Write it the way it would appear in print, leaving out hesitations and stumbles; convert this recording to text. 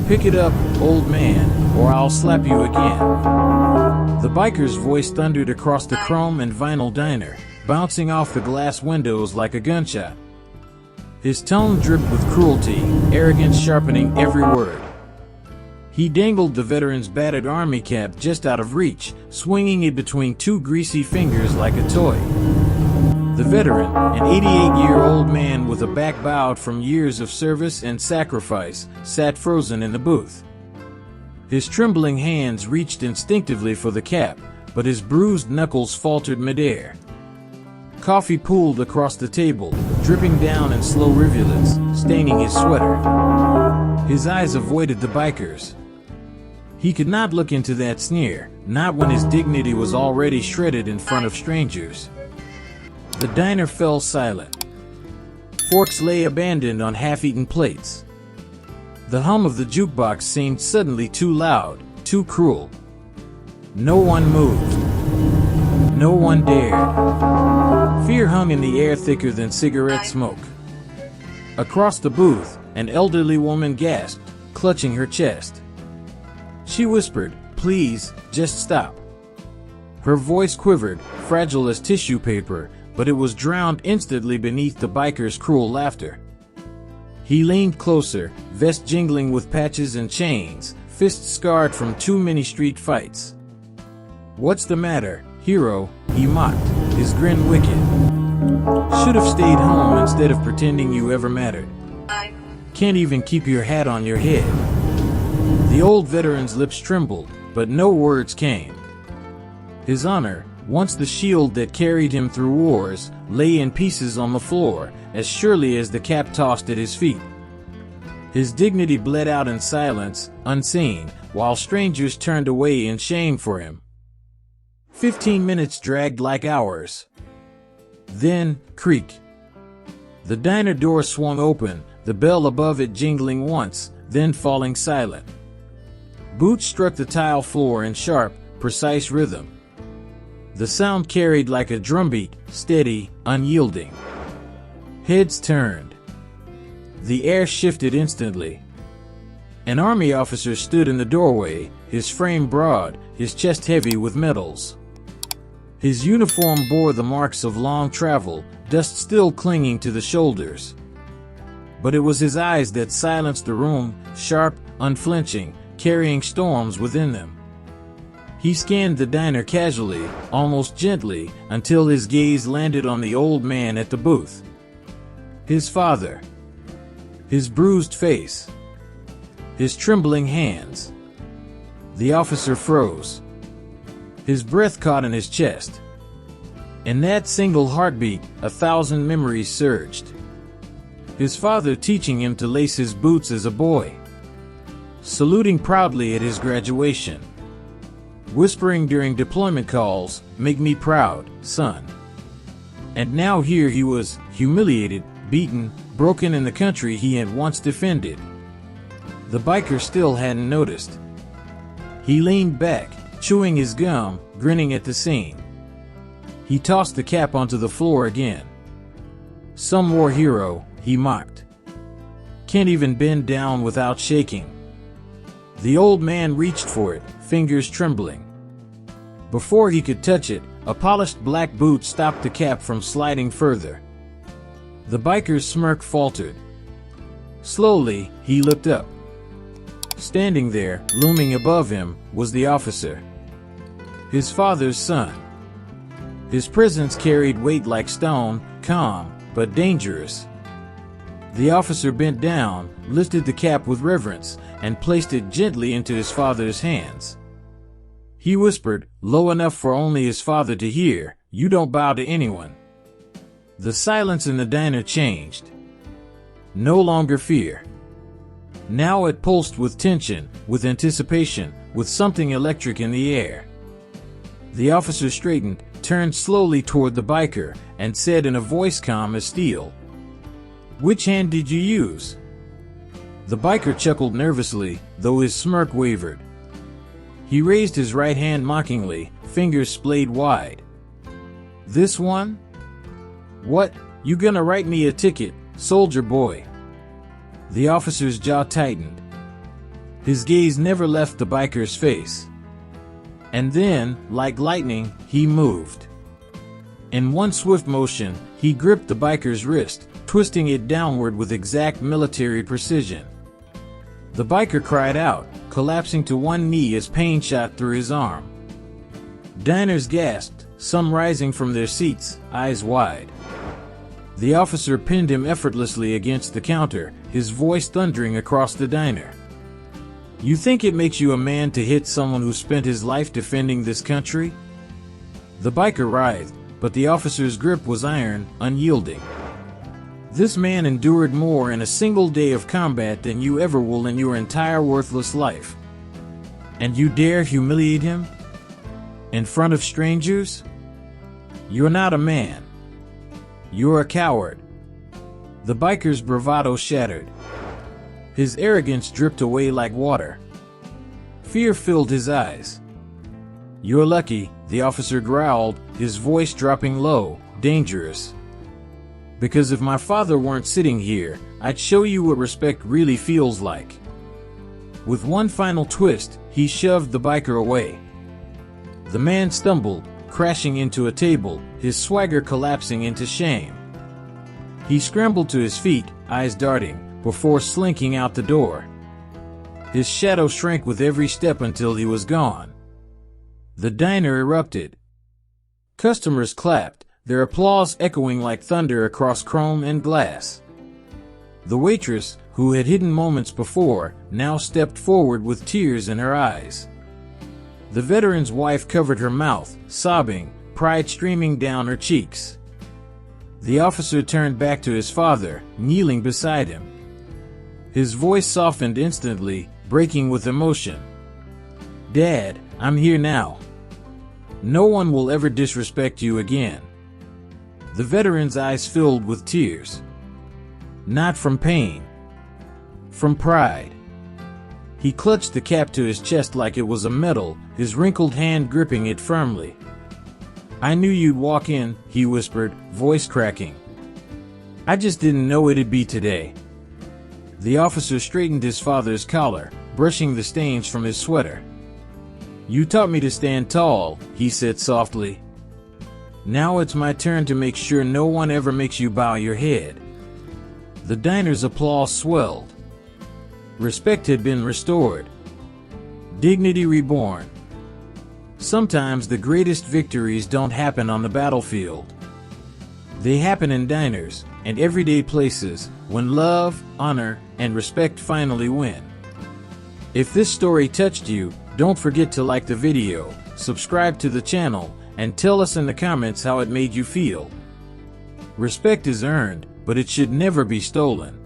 "Pick it up, old man, or I'll slap you again." The biker's voice thundered across the chrome and vinyl diner, bouncing off the glass windows like a gunshot. His tone dripped with cruelty, arrogance sharpening every word. He dangled the veteran's battered army cap just out of reach, swinging it between two greasy fingers like a toy. The veteran, an 88-year-old man with a back bowed from years of service and sacrifice, sat frozen in the booth. His trembling hands reached instinctively for the cap, but his bruised knuckles faltered midair. Coffee pooled across the table, dripping down in slow rivulets, staining his sweater. His eyes avoided the biker's. He could not look into that sneer, not when his dignity was already shredded in front of strangers. The diner fell silent. Forks lay abandoned on half-eaten plates. The hum of the jukebox seemed suddenly too loud, too cruel. No one moved. No one dared. Fear hung in the air thicker than cigarette smoke. Across the booth, an elderly woman gasped, clutching her chest. She whispered, "Please, just stop." Her voice quivered, fragile as tissue paper, but it was drowned instantly beneath the biker's cruel laughter. He leaned closer, vest jingling with patches and chains, fists scarred from too many street fights. "What's the matter, hero?" he mocked, his grin wicked. "Should have stayed home instead of pretending you ever mattered. Can't even keep your hat on your head." The old veteran's lips trembled, but no words came. His honor, once the shield that carried him through wars, lay in pieces on the floor, as surely as the cap tossed at his feet. His dignity bled out in silence, unseen, while strangers turned away in shame for him. 15 minutes dragged like hours. Then, creak. The diner door swung open, the bell above it jingling once, then falling silent. Boots struck the tile floor in sharp, precise rhythm. The sound carried like a drumbeat, steady, unyielding. Heads turned. The air shifted instantly. An army officer stood in the doorway, his frame broad, his chest heavy with medals. His uniform bore the marks of long travel, dust still clinging to the shoulders. But it was his eyes that silenced the room, sharp, unflinching, carrying storms within them. He scanned the diner casually, almost gently, until his gaze landed on the old man at the booth. His father. His bruised face. His trembling hands. The officer froze. His breath caught in his chest. In that single heartbeat, 1,000 memories surged. His father teaching him to lace his boots as a boy. Saluting proudly at his graduation. Whispering during deployment calls, "Make me proud, son." And now here he was, humiliated, beaten, broken in the country he had once defended. The biker still hadn't noticed. He leaned back, chewing his gum, grinning at the scene. He tossed the cap onto the floor again. "Some war hero," he mocked. "Can't even bend down without shaking." The old man reached for it, fingers trembling. Before he could touch it, a polished black boot stopped the cap from sliding further. The biker's smirk faltered. Slowly, he looked up. Standing there, looming above him, was the officer. His father's son. His presence carried weight like stone, calm, but dangerous. The officer bent down, lifted the cap with reverence, and placed it gently into his father's hands. He whispered, low enough for only his father to hear, "You don't bow to anyone." The silence in the diner changed. No longer fear. Now it pulsed with tension, with anticipation, with something electric in the air. The officer straightened, turned slowly toward the biker, and said in a voice calm as steel, "Which hand did you use?" The biker chuckled nervously, though his smirk wavered. He raised his right hand mockingly, fingers splayed wide. "This one? What, you gonna write me a ticket, soldier boy?" The officer's jaw tightened. His gaze never left the biker's face. And then, like lightning, he moved. In one swift motion, he gripped the biker's wrist, twisting it downward with exact military precision. The biker cried out, collapsing to one knee as pain shot through his arm. Diners gasped, some rising from their seats, eyes wide. The officer pinned him effortlessly against the counter, his voice thundering across the diner. You think it makes you a man to hit someone who spent his life defending this country? The biker writhed, but the officer's grip was iron, unyielding. This man endured more in a single day of combat than you ever will in your entire worthless life. And you dare humiliate him? In front of strangers? You're not a man. You're a coward. The biker's bravado shattered. His arrogance dripped away like water. Fear filled his eyes. You're lucky, the officer growled, his voice dropping low, dangerous. Because if my father weren't sitting here, I'd show you what respect really feels like. With one final twist, he shoved the biker away. The man stumbled, crashing into a table, his swagger collapsing into shame. He scrambled to his feet, eyes darting, before slinking out the door. His shadow shrank with every step until he was gone. The diner erupted. Customers clapped, their applause echoing like thunder across chrome and glass. The waitress, who had hidden moments before, now stepped forward with tears in her eyes. The veteran's wife covered her mouth, sobbing, pride streaming down her cheeks. The officer turned back to his father, kneeling beside him. His voice softened instantly, breaking with emotion. Dad, I'm here now. No one will ever disrespect you again. The veteran's eyes filled with tears. Not from pain. From pride. He clutched the cap to his chest like it was a medal, his wrinkled hand gripping it firmly. I knew you'd walk in, he whispered, voice cracking. I just didn't know it'd be today. The officer straightened his father's collar, brushing the stains from his sweater. You taught me to stand tall, he said softly. Now it's my turn to make sure no one ever makes you bow your head. The diner's applause swelled. Respect had been restored. Dignity reborn. Sometimes the greatest victories don't happen on the battlefield. They happen in diners and everyday places when love, honor, and respect finally win. If this story touched you, don't forget to like the video, subscribe to the channel, and tell us in the comments how it made you feel. Respect is earned, but it should never be stolen.